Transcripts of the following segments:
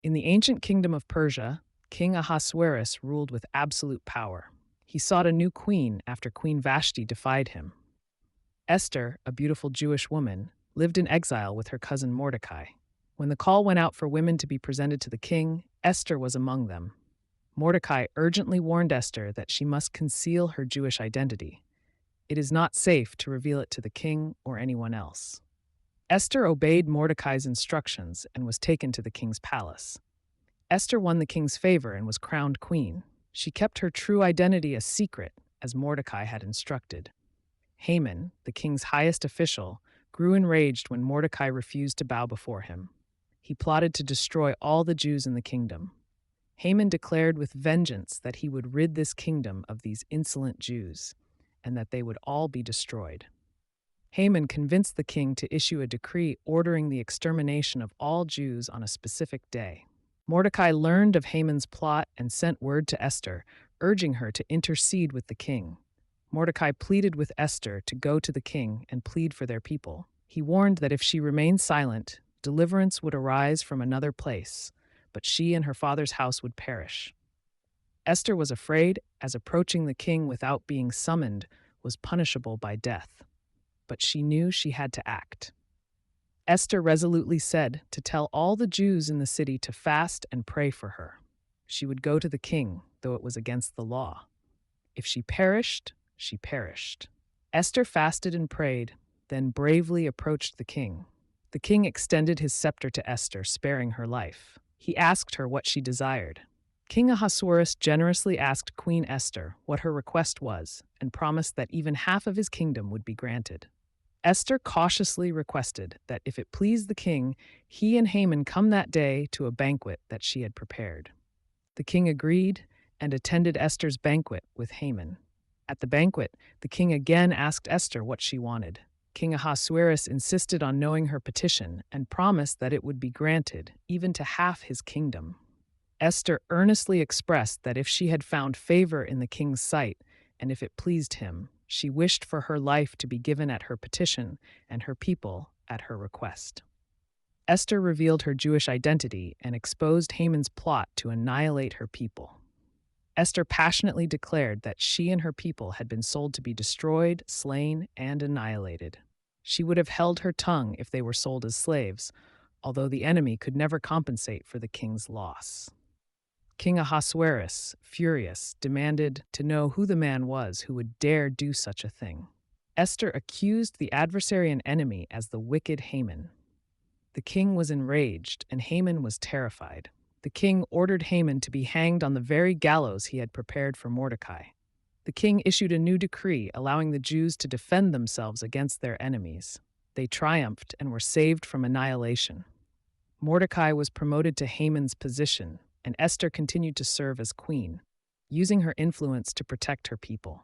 In the ancient kingdom of Persia, King Ahasuerus ruled with absolute power. He sought a new queen after Queen Vashti defied him. Esther, a beautiful Jewish woman, lived in exile with her cousin Mordecai. When the call went out for women to be presented to the king, Esther was among them. Mordecai urgently warned Esther that she must conceal her Jewish identity. It is not safe to reveal it to the king or anyone else. Esther obeyed Mordecai's instructions and was taken to the king's palace. Esther won the king's favor and was crowned queen. She kept her true identity a secret, as Mordecai had instructed. Haman, the king's highest official, grew enraged when Mordecai refused to bow before him. He plotted to destroy all the Jews in the kingdom. Haman declared with vengeance that he would rid this kingdom of these insolent Jews, and that they would all be destroyed. Haman convinced the king to issue a decree ordering the extermination of all Jews on a specific day. Mordecai learned of Haman's plot and sent word to Esther, urging her to intercede with the king. Mordecai pleaded with Esther to go to the king and plead for their people. He warned that if she remained silent, deliverance would arise from another place, but she and her father's house would perish. Esther was afraid, as approaching the king without being summoned was punishable by death. But she knew she had to act. Esther resolutely said to tell all the Jews in the city to fast and pray for her. She would go to the king, though it was against the law. If she perished, she perished. Esther fasted and prayed, then bravely approached the king. The king extended his scepter to Esther, sparing her life. He asked her what she desired. King Ahasuerus generously asked Queen Esther what her request was and promised that even half of his kingdom would be granted. Esther cautiously requested that if it pleased the king, he and Haman come that day to a banquet that she had prepared. The king agreed and attended Esther's banquet with Haman. At the banquet, the king again asked Esther what she wanted. King Ahasuerus insisted on knowing her petition and promised that it would be granted, even to half his kingdom. Esther earnestly expressed that if she had found favor in the king's sight, and if it pleased him, she wished for her life to be given at her petition and her people at her request. Esther revealed her Jewish identity and exposed Haman's plot to annihilate her people. Esther passionately declared that she and her people had been sold to be destroyed, slain, and annihilated. She would have held her tongue if they were sold as slaves, although the enemy could never compensate for the king's loss. King Ahasuerus, furious, demanded to know who the man was who would dare do such a thing. Esther accused the adversary and enemy as the wicked Haman. The king was enraged, and Haman was terrified. The king ordered Haman to be hanged on the very gallows he had prepared for Mordecai. The king issued a new decree allowing the Jews to defend themselves against their enemies. They triumphed and were saved from annihilation. Mordecai was promoted to Haman's position, and Esther continued to serve as queen, using her influence to protect her people.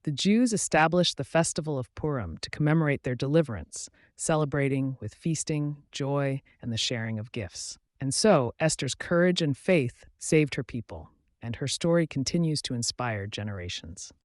The Jews established the festival of Purim to commemorate their deliverance, celebrating with feasting, joy, and the sharing of gifts. And so, Esther's courage and faith saved her people, and her story continues to inspire generations.